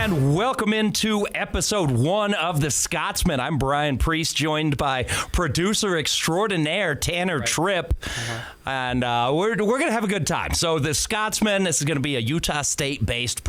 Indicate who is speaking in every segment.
Speaker 1: And welcome into episode 1 of The Scotsman. I'm Brian Preece, joined by producer extraordinaire Tanner Tripp. And we're going to have a good time. So The Scotsman, this is going to be a Utah State-based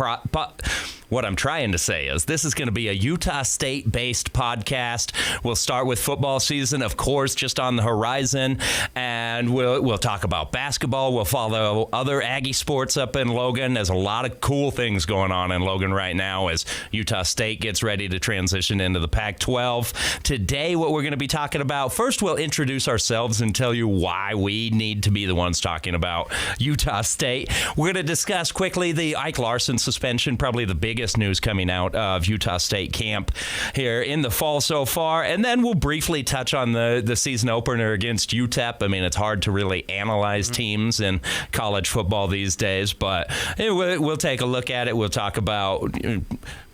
Speaker 1: what I'm trying to say is this is going to be a Utah State-based podcast. We'll start with football season, of course, just on the horizon, and we'll talk about basketball. We'll follow other Aggie sports up in Logan. There's a lot of cool things going on in Logan right now as Utah State gets ready to transition into the Pac-12. Today, what we're going to be talking about, first we'll introduce ourselves and tell you why we need to be the ones talking about Utah State. We're going to discuss quickly the Ike Larson suspension, probably the biggest news coming out of Utah State camp here in the fall so far. And then we'll briefly touch on the season opener against UTEP. I mean, it's hard to really analyze teams in college football these days, but we'll take a look at it. We'll talk about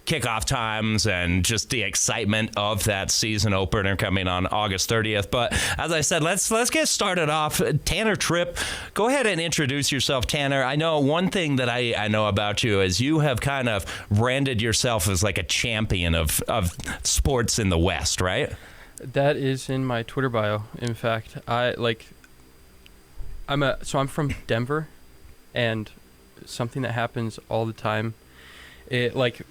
Speaker 1: kickoff times and just the excitement of that season opener coming on August 30th. But as I said, let's get started off. Tanner Tripp, go ahead and introduce yourself, Tanner. I know one thing that I know about you is you have kind of branded yourself as like a champion of sports in the West, right?
Speaker 2: That is in my Twitter bio. In fact, I'm from Denver, and something that happens all the time,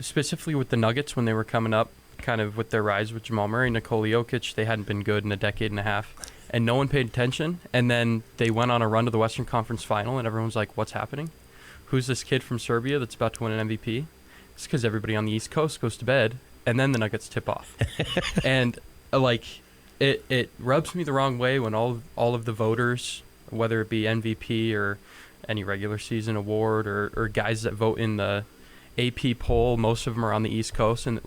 Speaker 2: specifically with the Nuggets when they were coming up, kind of with their rise with Jamal Murray, Nikola Jokic, they hadn't been good in a decade and a half, and no one paid attention. And then they went on a run to the Western Conference Final, and everyone's like, "What's happening? Who's this kid from Serbia that's about to win an MVP?" It's because everybody on the East Coast goes to bed, and then the Nuggets tip off, and it rubs me the wrong way when all of the voters, whether it be MVP or any regular season award or guys that vote in the AP poll, most of them are on the East Coast, and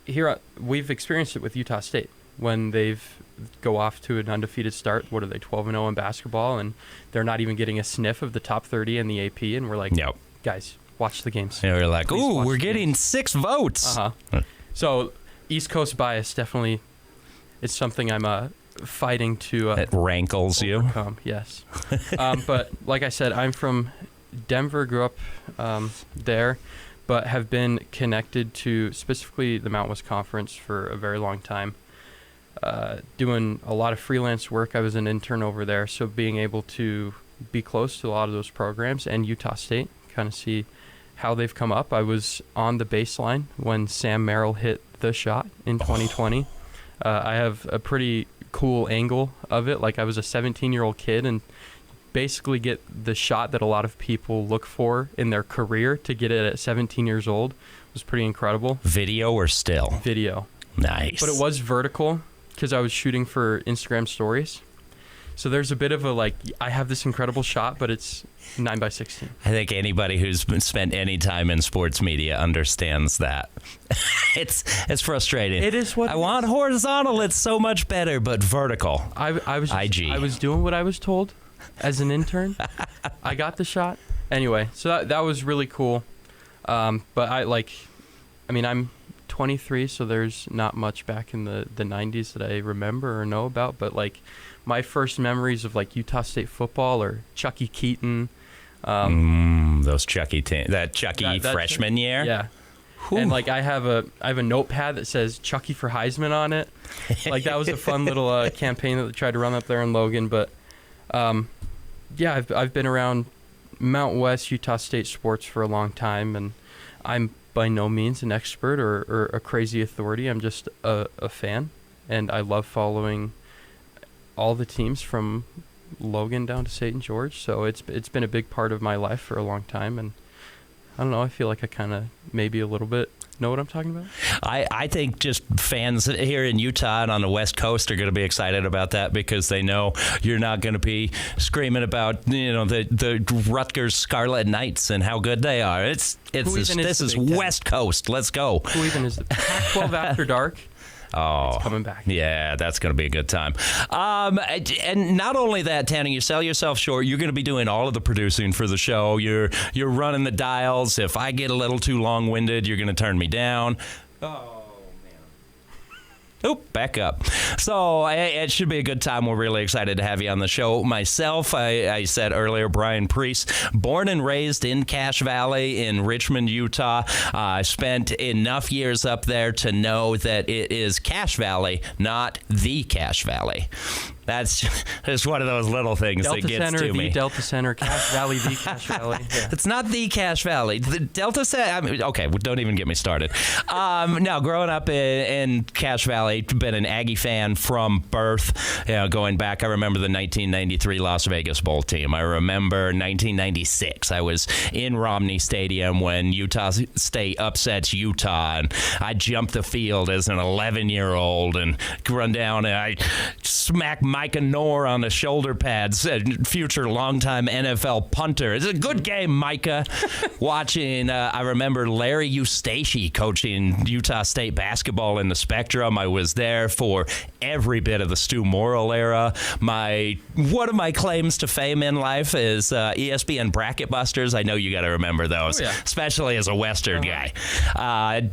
Speaker 2: here we've experienced it with Utah State when they've go off to an undefeated start. What are they, 12-0 in basketball, and they're not even getting a sniff of the top 30 in the AP, and we're like, "Yep, guys, watch the games."
Speaker 1: Yeah, we're like, "Ooh, we're getting 6 votes."
Speaker 2: So East Coast bias definitely is something I'm fighting to.
Speaker 1: It rankles
Speaker 2: overcome. You. Yes, but like I said, I'm from Denver, grew up there, but have been connected to specifically the Mountain West Conference for a very long time, doing a lot of freelance work. I was an intern over there, so being able to be close to a lot of those programs and Utah State, kind of see how they've come up. I was on the baseline when Sam Merrill hit the shot in 2020. I have a pretty cool angle of it. Like, I was a 17-year-old kid and basically get the shot that a lot of people look for in their career. To get it at 17 years old was pretty incredible.
Speaker 1: Video or still?
Speaker 2: Video.
Speaker 1: Nice.
Speaker 2: But it was vertical because I was shooting for Instagram stories. So there's a bit of I have this incredible shot, but it's 9x16.
Speaker 1: I think anybody who's spent any time in sports media understands that. It's frustrating.
Speaker 2: It is what
Speaker 1: I want horizontal. It's so much better, but vertical.
Speaker 2: I was doing what I was told as an intern. I got the shot. Anyway, so that was really cool. But I'm 23, so there's not much back in the 90s that I remember or know about. But my first memories of Utah State football are Chucky Keaton.
Speaker 1: Those Chucky freshman year.
Speaker 2: Yeah. Whew. And I have a notepad that says Chucky for Heisman on it. That was a fun little campaign that they tried to run up there in Logan. But I've been around Mountain West Utah State sports for a long time, and I'm by no means an expert or a crazy authority. I'm just a fan, and I love following all the teams from Logan down to St. George. So it's been a big part of my life for a long time, and I don't know, I feel like I kind of maybe a little bit know what I'm talking about.
Speaker 1: I think just fans here in Utah and on the West Coast are going to be excited about that because they know you're not going to be screaming about the Rutgers Scarlet Knights and how good they are. This is West Coast. Let's go.
Speaker 2: Who even is the Pac-12 After Dark?
Speaker 1: Oh,
Speaker 2: it's coming back.
Speaker 1: Yeah, that's going to be a good time. And not only that, Tanner, you sell yourself short. You're going to be doing all of the producing for the show. You're running the dials. If I get a little too long-winded, you're going to turn me down. Oh, man. Oop, back up. So it should be a good time. We're really excited to have you on the show. Myself, I said earlier, Brian Preece, born and raised in Cache Valley in Richmond, Utah. I spent enough years up there to know that it is Cache Valley, not the Cache Valley. That's just one of those little things
Speaker 2: Delta
Speaker 1: that gets
Speaker 2: Center,
Speaker 1: to me.
Speaker 2: Delta Center, Cache Valley, the Cache Valley. Yeah.
Speaker 1: It's not the Cache Valley. The Delta Center. I mean, okay, don't even get me started. No, growing up in Cache Valley, been an Aggie fan from birth. You know, going back, I remember the 1993 Las Vegas Bowl team. I remember 1996. I was in Romney Stadium when Utah State upsets Utah, and I jumped the field as an 11-year-old and run down and I smack Micah Knorr on the shoulder pads, future longtime NFL punter. It's a good game, Micah. Watching, I remember Larry Eustace coaching Utah State basketball in the Spectrum. I was there for every bit of the Stu Morrill era. One of my claims to fame in life is ESPN Bracket Busters. I know you got to remember those, especially as a Western guy.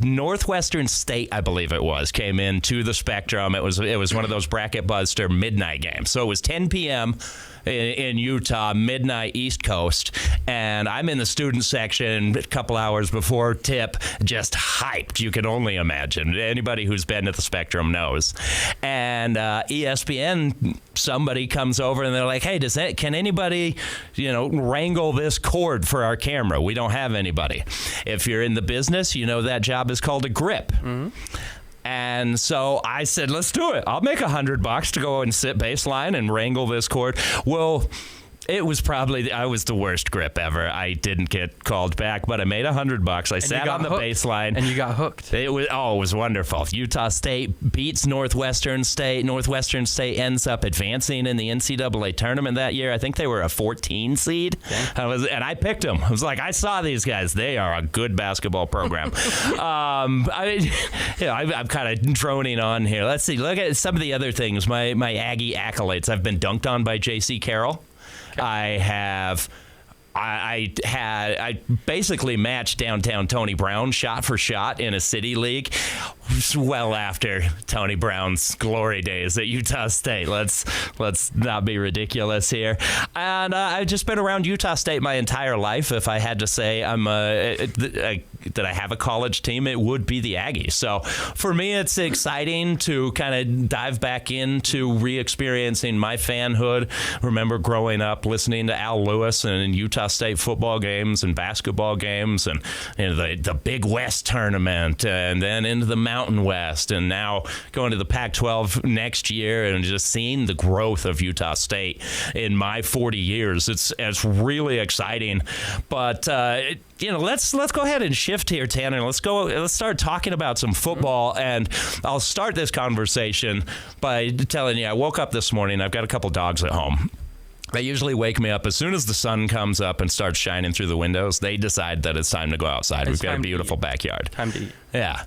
Speaker 1: Northwestern State, I believe it was, came into the Spectrum. It was one of those Bracket Buster midnight games. So it was 10 p.m. in Utah, midnight East Coast, and I'm in the student section a couple hours before tip, just hyped. You can only imagine. Anybody who's been to the Spectrum knows. And ESPN, somebody comes over and they're like, hey, can anybody, wrangle this cord for our camera? We don't have anybody. If you're in the business, that job is called a grip. Mm-hmm. And so I said, let's do it. I'll make $100 to go and sit baseline and wrangle this cord. Well, it was I was the worst grip ever. I didn't get called back, but I made $100. I sat on the baseline.
Speaker 2: And you got hooked.
Speaker 1: It was wonderful. Utah State beats Northwestern State. Northwestern State ends up advancing in the NCAA tournament that year. I think they were a 14 seed. Okay. And I picked them. I was like, I saw these guys. They are a good basketball program. I'm kind of droning on here. Let's see. Look at some of the other things. My Aggie accolades. I've been dunked on by J.C. Carroll. Okay. I basically matched downtown Tony Brown shot for shot in a city league well after Tony Brown's glory days at Utah State. Let's not be ridiculous here. And I've just been around Utah State my entire life. If I had to say that I have a college team, it would be the Aggies. So for me, it's exciting to kind of dive back into re-experiencing my fanhood. Remember growing up listening to Al Lewis and Utah State football games and basketball games and the Big West tournament and then into the Mountain West and now going to the Pac-12 next year and just seeing the growth of Utah State in my 40 years. It's really exciting. But let's go ahead and shift here, Tanner. Let's start talking about some football, and I'll start this conversation by telling you I woke up this morning. I've got a couple dogs at home. They usually wake me up as soon as the sun comes up and starts shining through the windows. They decide that it's time to go outside. We've got a beautiful backyard.
Speaker 2: Time to eat.
Speaker 1: Yeah.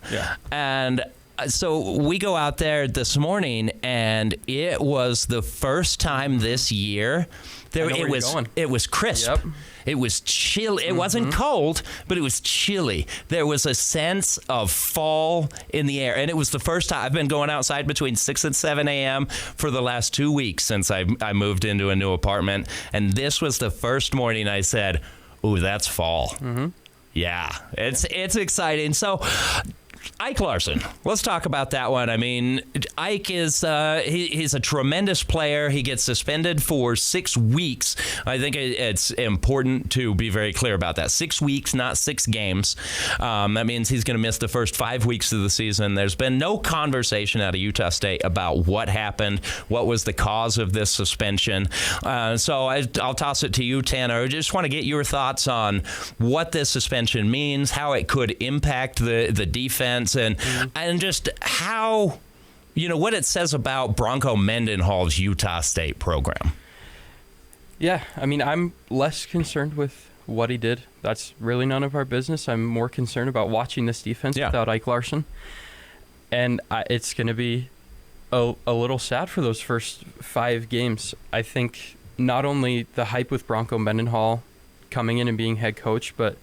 Speaker 1: And so we go out there this morning, and it was the first time this year it was crisp.
Speaker 2: Yep.
Speaker 1: It was chill. It wasn't cold, but it was chilly. There was a sense of fall in the air. And it was the first time I've been going outside between 6 and 7 a.m. for the last 2 weeks since I moved into a new apartment. And this was the first morning I said, ooh, that's fall. Mm-hmm. Yeah, it's exciting. So Ike Larson, let's talk about that one. I mean, Ike is he's a tremendous player. He gets suspended for 6 weeks. I think it's important to be very clear about that. 6 weeks, not 6 games. That means he's going to miss the first 5 weeks of the season. There's been no conversation out of Utah State about what happened, what was the cause of this suspension. So I'll toss it to you, Tanner. I just want to get your thoughts on what this suspension means, how it could impact the defense, and just how, what it says about Bronco Mendenhall's Utah State program.
Speaker 2: Yeah, I mean, I'm less concerned with what he did. That's really none of our business. I'm more concerned about watching this defense without Ike Larson. And it's going to be a little sad for those first 5 games. I think not only the hype with Bronco Mendenhall coming in and being head coach, but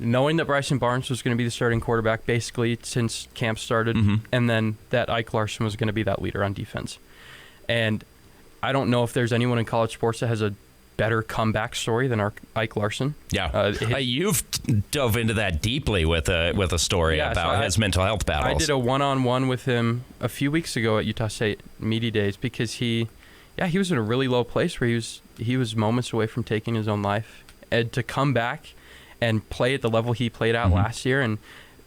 Speaker 2: knowing that Bryson Barnes was going to be the starting quarterback basically since camp started, and then that Ike Larson was going to be that leader on defense. And I don't know if there's anyone in college sports that has a better comeback story than our Ike Larson.
Speaker 1: Yeah, you've dove into that deeply with a story about his mental health battles.
Speaker 2: I did a one-on-one with him a few weeks ago at Utah State Media Days because he was in a really low place where he was moments away from taking his own life, and to come back and play at the level he played at last year, and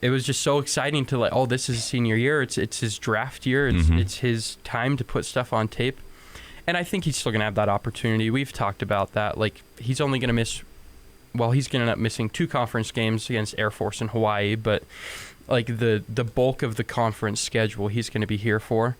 Speaker 2: it was just so exciting to this is his senior year. It's his draft year. It's his time to put stuff on tape. And I think he's still going to have that opportunity. We've talked about that. Like, he's only going to he's going to end up missing 2 conference games against Air Force and Hawaii, but like the bulk of the conference schedule he's going to be here for.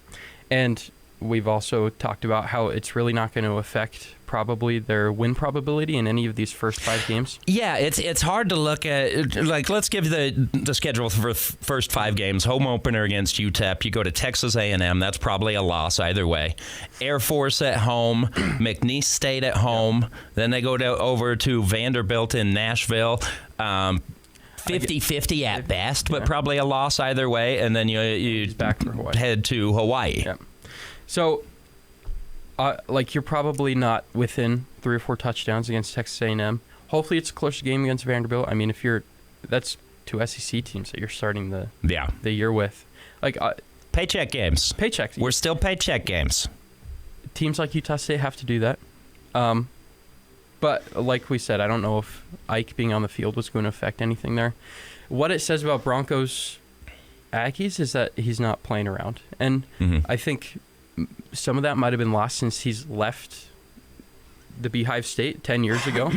Speaker 2: And we've also talked about how it's really not going to affect probably their win probability in any of these first 5 games.
Speaker 1: Yeah, it's hard to look at. Like, let's give the schedule for first 5 games. Home opener against UTEP. You go to Texas A&M. That's probably a loss either way. Air Force at home. McNeese State at home. Then they go over to Vanderbilt in Nashville. 50-50 at best, but probably a loss either way. And then you
Speaker 2: back for Hawaii.
Speaker 1: Head to Hawaii.
Speaker 2: Yeah. So, you're probably not within 3 or 4 touchdowns against Texas A&M. Hopefully, it's a close game against Vanderbilt. I mean, that's 2 SEC teams that you're starting the year with.
Speaker 1: Paycheck games.
Speaker 2: Paycheck.
Speaker 1: We're still paycheck games.
Speaker 2: Teams like Utah State have to do that. But like we said, I don't know if Ike being on the field was going to affect anything there. What it says about Broncos Aggies is that he's not playing around. And I think some of that might have been lost since he's left the Beehive State 10 years ago.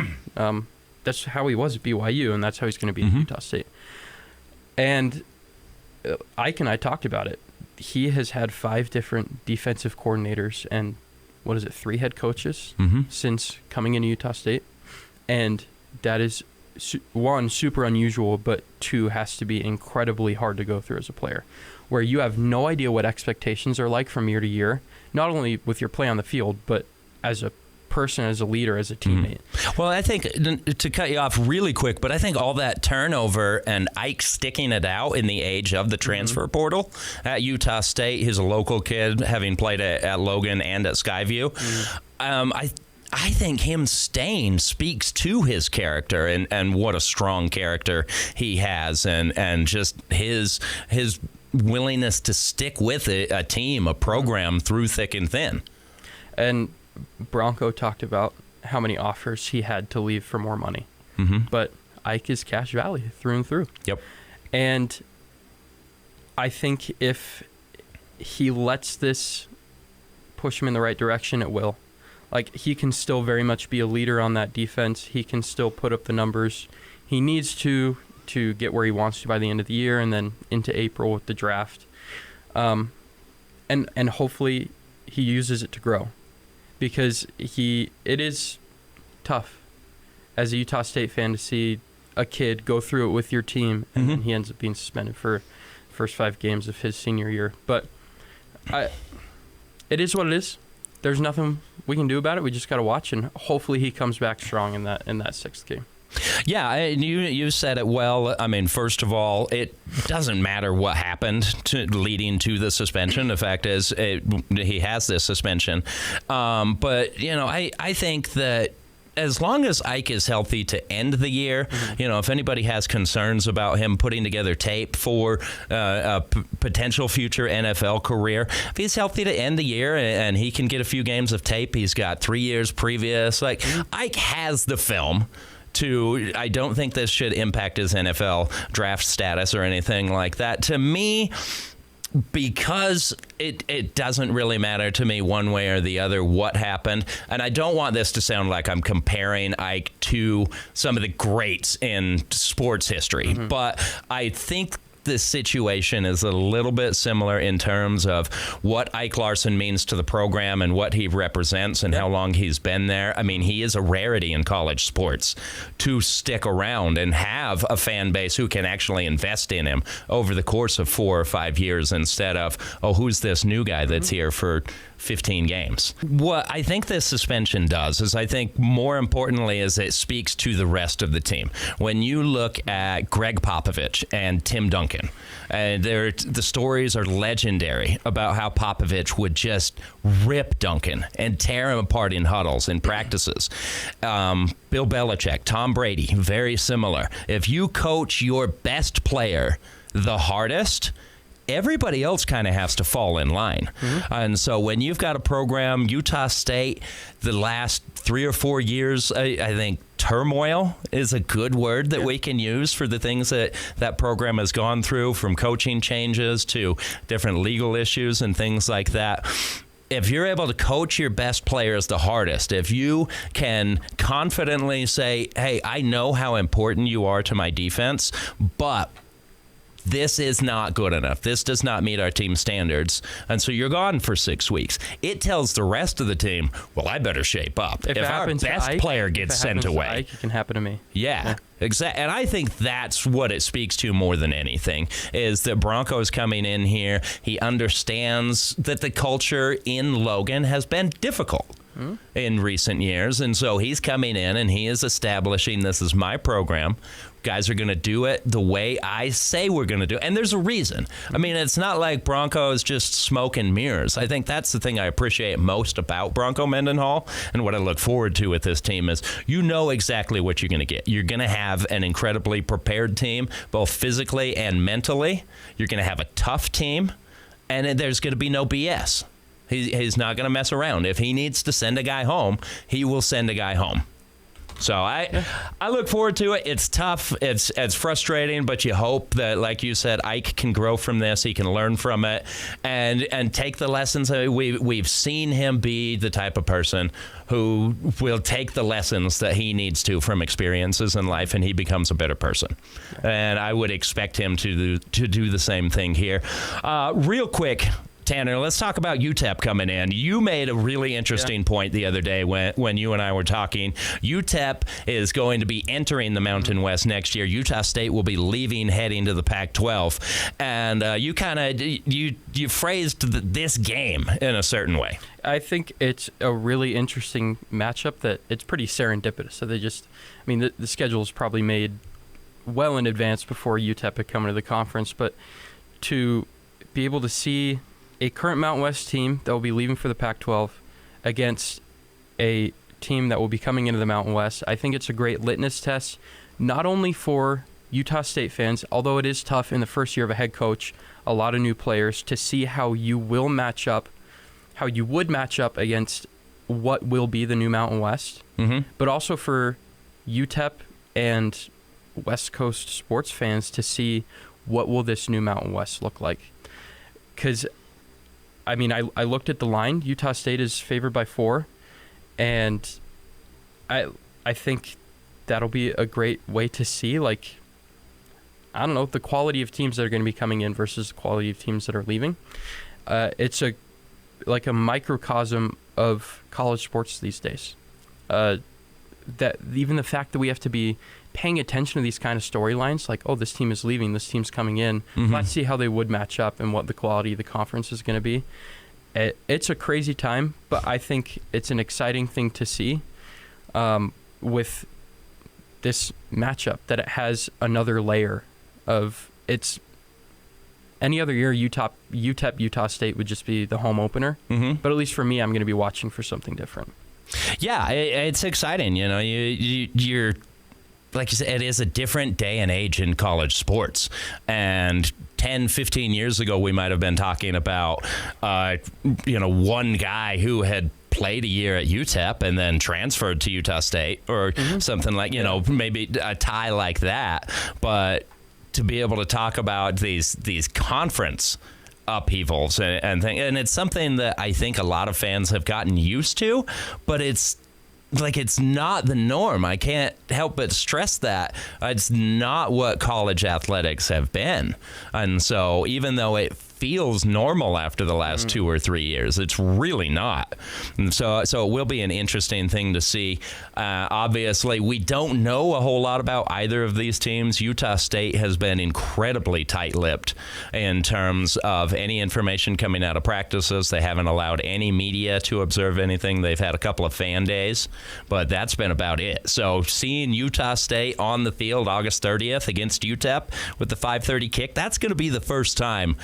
Speaker 2: That's how he was at BYU, and that's how he's going to be at Utah State. And Ike and I talked about it. He has had 5 different defensive coordinators and, 3 head coaches since coming into Utah State. And that is, 1, super unusual, but 2, has to be incredibly hard to go through as a player, where you have no idea what expectations are like from year to year, not only with your play on the field, but as a person, as a leader, as a teammate.
Speaker 1: Well, I think, to cut you off really quick, but I think all that turnover and Ike sticking it out in the age of the transfer portal at Utah State, he's a local kid, having played at Logan and at Skyview. I think him staying speaks to his character and what a strong character he has, and just his willingness to stick with a team, a program through thick and thin.
Speaker 2: And Bronco talked about how many offers he had to leave for more money. But Ike is cash value through and through.
Speaker 1: Yep.
Speaker 2: And I think if he lets this push him in the right direction, it will. Like, he can still very much be a leader on that defense. He can still put up the numbers he needs to get where he wants to by the end of the year, and then into April with the draft. And hopefully he uses it to grow, because it is tough as a Utah State fan to see a kid go through it with your team, and then he ends up being suspended for first 5 games of his senior year. But it is what it is. There's nothing we can do about it. We just got to watch, and hopefully he comes back strong in that 6th game.
Speaker 1: Yeah, you said it well. I mean, first of all, it doesn't matter what happened leading to the suspension. The fact is, he has this suspension. But, I think that as long as Ike is healthy to end the year, if anybody has concerns about him putting together tape for a potential future NFL career, if he's healthy to end the year and he can get a few games of tape, he's got 3 years previous. Like, Ike has the film. I don't think this should impact his NFL draft status or anything like that. To me, because it doesn't really matter to me one way or the other what happened, and I don't want this to sound like I'm comparing Ike to some of the greats in sports history, but I think this situation is a little bit similar in terms of what Ike Larson means to the program and what he represents and how long he's been there. I mean, he is a rarity in college sports to stick around and have a fan base who can actually invest in him over the course of 4 or 5 years instead of, oh, who's this new guy that's here for 15 games. What I think this suspension does is, I think more importantly, is it speaks to the rest of the team. When you look at Greg Popovich and Tim Duncan, the stories are legendary about how Popovich would just rip Duncan and tear him apart in huddles and practices. Bill Belichick, Tom Brady, very similar. If you coach your best player the hardest, everybody else kind of has to fall in line. And so when you've got a program, Utah State, the last 3 or 4 years, I think turmoil is a good word that we can use for the things that program has gone through, from coaching changes to different legal issues and things like that. If you're able to coach your best players the hardest, if you can confidently say, hey, I know how important you are to my defense, but this is not good enough. This does not meet our team standards. And so you're gone for 6 weeks. It tells the rest of the team, well, I better shape up. If our best player gets sent away.
Speaker 2: Ike, it can happen to me.
Speaker 1: Yeah. Exactly. And I think that's what it speaks to more than anything, is that Bronco's coming in here. He understands that the culture in Logan has been difficult in recent years. And so he's coming in and he is establishing, this is my program. Guys are going to do it the way I say we're going to do it. And there's a reason. I mean, it's not like Bronco is just smoke and mirrors. I think that's the thing I appreciate most about Bronco Mendenhall, and what I look forward to with this team is, you know exactly what you're going to get. You're going to have an incredibly prepared team, both physically and mentally. You're going to have a tough team, and there's going to be no BS. He's not going to mess around. If he needs to send a guy home, he will send a guy home. So I look forward to it. It's tough. It's frustrating, but you hope that, like you said, Ike can grow from this. He can learn from it and take the lessons. We've seen him be the type of person who will take the lessons that he needs to from experiences in life, and he becomes a better person. And I would expect him to do the same thing here. Real quick, Tanner, let's talk about UTEP coming in. You made a really interesting point the other day when you and I were talking. UTEP is going to be entering the Mountain West next year. Utah State will be leaving, heading to the Pac-12. And you phrased this game in a certain way.
Speaker 2: I think it's a really interesting matchup that it's pretty serendipitous. So the schedule is probably made well in advance before UTEP had come into the conference. But to be able to see a current Mountain West team that will be leaving for the Pac-12 against a team that will be coming into the Mountain West, I think it's a great litmus test, not only for Utah State fans, although it is tough in the first year of a head coach, a lot of new players, to see how you would match up against what will be the new Mountain West, but also for UTEP and West Coast sports fans to see what will this new Mountain West look like. Because I looked at the line. Utah State is favored by 4, and I think that'll be a great way to see, the quality of teams that are going to be coming in versus the quality of teams that are leaving. It's a microcosm of college sports these days. That even the fact that we have to be paying attention to these kind of storylines, like, oh, this team is leaving, this team's coming in. Let's see how they would match up and what the quality of the conference is going to be. It's a crazy time, but I think it's an exciting thing to see with this matchup, that it has another layer of it's. Any other year, UTEP, Utah State would just be the home opener. But at least for me, I'm going to be watching for something different.
Speaker 1: Yeah, it's exciting. You're like you said, it is a different day and age in college sports. And 10, 15 years ago, we might have been talking about, one guy who had played a year at UTEP and then transferred to Utah State or something like, maybe a tie like that. But to be able to talk about these conference upheavals and it's something that I think a lot of fans have gotten used to, but it's it's not the norm. I can't help but stress that. It's not what college athletics have been. And so even though it feels normal after the last 2 or 3 years, it's really not. And so it will be an interesting thing to see. Obviously, we don't know a whole lot about either of these teams. Utah State has been incredibly tight-lipped in terms of any information coming out of practices. They haven't allowed any media to observe anything. They've had a couple of fan days, but that's been about it. So seeing Utah State on the field August 30th against UTEP with the 5:30 kick, that's going to be the first time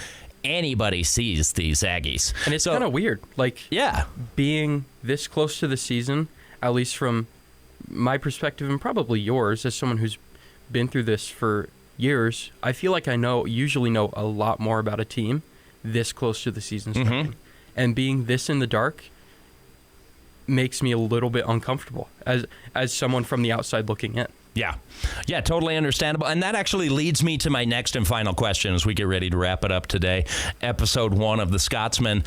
Speaker 1: anybody sees these Aggies.
Speaker 2: And it's kind of weird. Being this close to the season, at least from my perspective and probably yours as someone who's been through this for years, I feel like I usually know a lot more about a team this close to the season starting. And being this in the dark makes me a little bit uncomfortable as someone from the outside looking in.
Speaker 1: Yeah, totally understandable. And that actually leads me to my next and final question as we get ready to wrap it up today. Episode 1 of the Scotsman.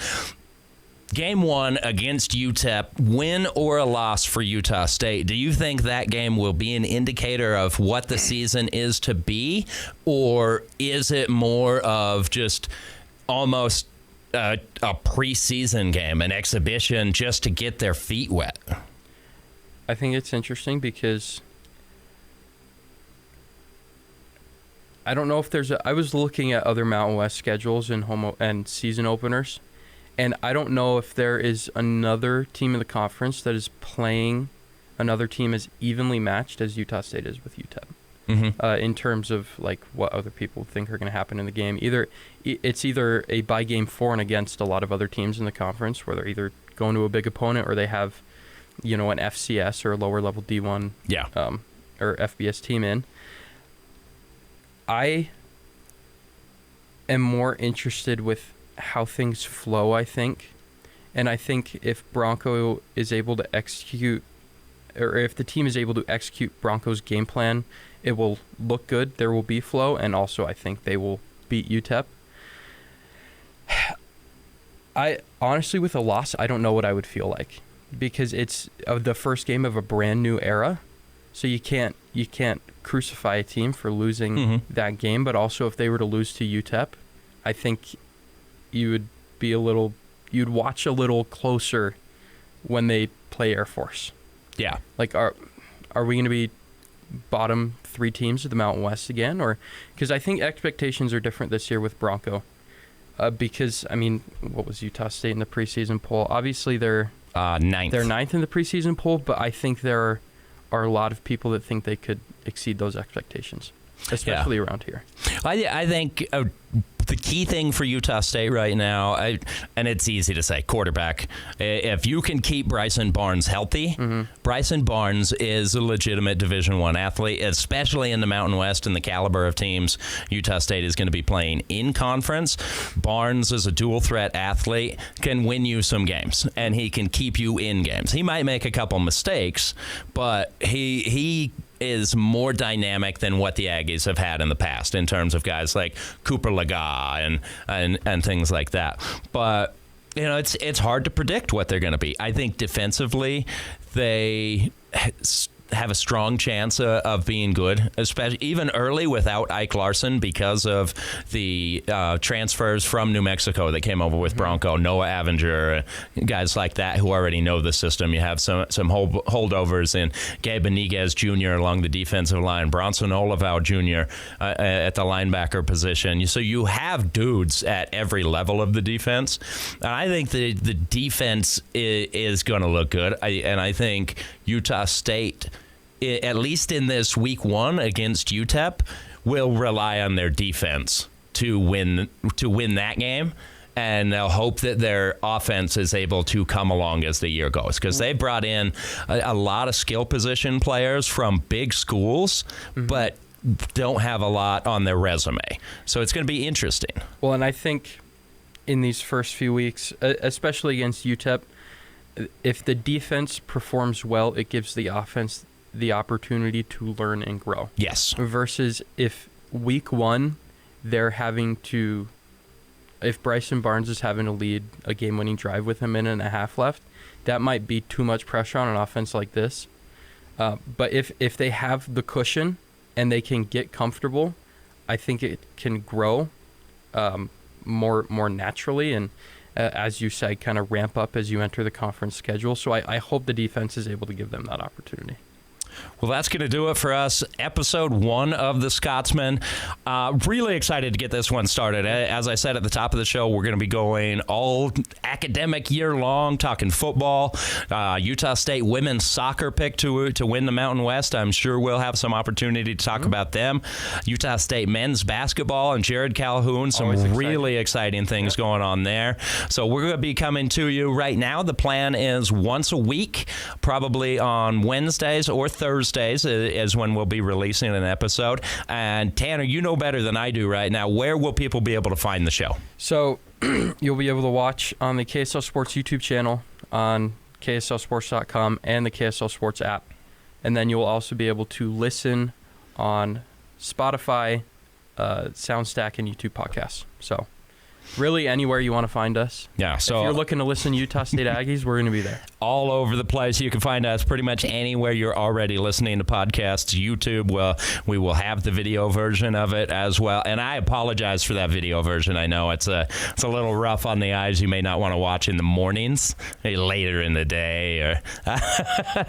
Speaker 1: Game 1 against UTEP, win or a loss for Utah State. Do you think that game will be an indicator of what the season is to be? Or is it more of just almost a preseason game, an exhibition just to get their feet wet?
Speaker 2: I think it's interesting because I don't know if I was looking at other Mountain West schedules and season openers, and I don't know if there is another team in the conference that is playing another team as evenly matched as Utah State is with UTEP. In terms of like what other people think are going to happen in the game. It's either a by game for and against a lot of other teams in the conference, where they're either going to a big opponent or they have, an FCS or a lower level D1 or FBS team in. I am more interested with how things flow, I think. And I think if Bronco is able to execute, or if the team is able to execute Bronco's game plan, it will look good. There will be flow. And also, I think they will beat UTEP. I honestly, with a loss, I don't know what I would feel like, because it's the first game of a brand new era. So you can't crucify a team for losing that game, but also if they were to lose to UTEP, I think you'd watch a little closer when they play Air Force.
Speaker 1: Yeah.
Speaker 2: Like, are we going to be bottom 3 teams of the Mountain West again? Or because I think expectations are different this year with Bronco. Because, what was Utah State in the preseason poll? Obviously, they're
Speaker 1: ninth.
Speaker 2: They're ninth in the preseason poll, but I think there are a lot of people that think they could exceed those expectations, especially around here.
Speaker 1: I think the key thing for Utah State right now, and it's easy to say, quarterback. If you can keep Bryson Barnes healthy, Bryson Barnes is a legitimate Division I athlete, especially in the Mountain West and the caliber of teams Utah State is going to be playing in conference. Barnes is a dual threat athlete, can win you some games, and he can keep you in games. He might make a couple mistakes, but he is more dynamic than what the Aggies have had in the past in terms of guys like Cooper Laga and things like that. But it's hard to predict what they're going to be. I think defensively they have a strong chance of being good, especially even early without Ike Larson because of the transfers from New Mexico that came over with Bronco, Noah Avenger, guys like that who already know the system. You have some holdovers in Gabe Beniguez Jr. along the defensive line, Bronson Olivau Jr. At the linebacker position. So you have dudes at every level of the defense. And I think the defense is going to look good. And I think Utah State, at least in this week 1 against UTEP, will rely on their defense to win that game, and they'll hope that their offense is able to come along as the year goes, because they brought in a lot of skill position players from big schools, but don't have a lot on their resume. So it's going to be interesting.
Speaker 2: Well, and I think in these first few weeks, especially against UTEP, if the defense performs well, it gives the offense the opportunity to learn and grow.
Speaker 1: Yes.
Speaker 2: Versus if week 1, if Bryson Barnes is having to lead a game-winning drive with a minute and a half left, that might be too much pressure on an offense like this. But if they have the cushion and they can get comfortable, I think it can grow more naturally and, as you said, kind of ramp up as you enter the conference schedule. So I hope the defense is able to give them that opportunity.
Speaker 1: Well, that's going to do it for us. Episode 1 of the Scotsman. Really excited to get this one started. As I said at the top of the show, we're going to be going all academic year long, talking football. Utah State women's soccer pick to win the Mountain West. I'm sure we'll have some opportunity to talk about them. Utah State men's basketball and Jared Calhoun. Some really exciting things going on there. So we're going to be coming to you right now. The plan is once a week, probably on Wednesdays or Thursdays is when we'll be releasing an episode. And Tanner, you know better than I do right now. Where will people be able to find the show?
Speaker 2: So you'll be able to watch on the KSL Sports YouTube channel, on KSLSports.com, and the KSL Sports app. And then you'll also be able to listen on Spotify, SoundStack, and YouTube podcasts. So really anywhere you want to find us.
Speaker 1: Yeah. So
Speaker 2: if you're looking to listen to Utah State Aggies, we're going to be there.
Speaker 1: All over the place. You can find us pretty much anywhere you're already listening to podcasts. YouTube, we will have the video version of it as well. And I apologize for that video version. I know it's a little rough on the eyes. You may not want to watch in the mornings, maybe later in the day. Or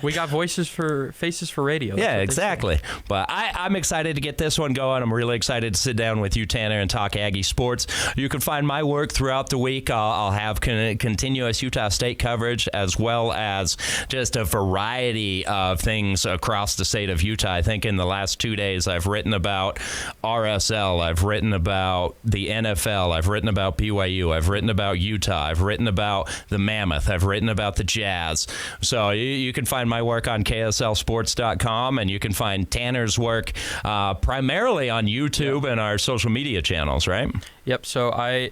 Speaker 2: we got faces for radio.
Speaker 1: Yeah, exactly. But I'm excited to get this one going. I'm really excited to sit down with you, Tanner, and talk Aggie sports. You can find my work throughout the week. I'll have continuous Utah State coverage as well as just a variety of things across the state of Utah. I think in the last 2 days I've written about RSL, I've written about the NFL, I've written about BYU, I've written about Utah, I've written about the Mammoth, I've written about the Jazz. So you can find my work on KSLSports.com, and you can find Tanner's work primarily on YouTube and our social media channels, right?
Speaker 2: Yep. So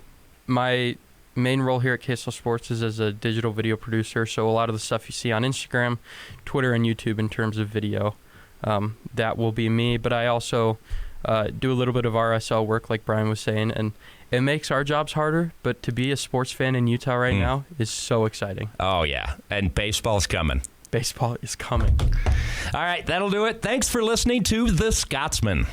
Speaker 2: my main role here at KSL Sports is as a digital video producer. So a lot of the stuff you see on Instagram, Twitter, and YouTube in terms of video, that will be me. But I also do a little bit of RSL work, like Brian was saying, and it makes our jobs harder. But to be a sports fan in Utah right now is so exciting.
Speaker 1: Oh, yeah. And baseball's coming.
Speaker 2: Baseball is coming.
Speaker 1: All right, that'll do it. Thanks for listening to The Scotsman.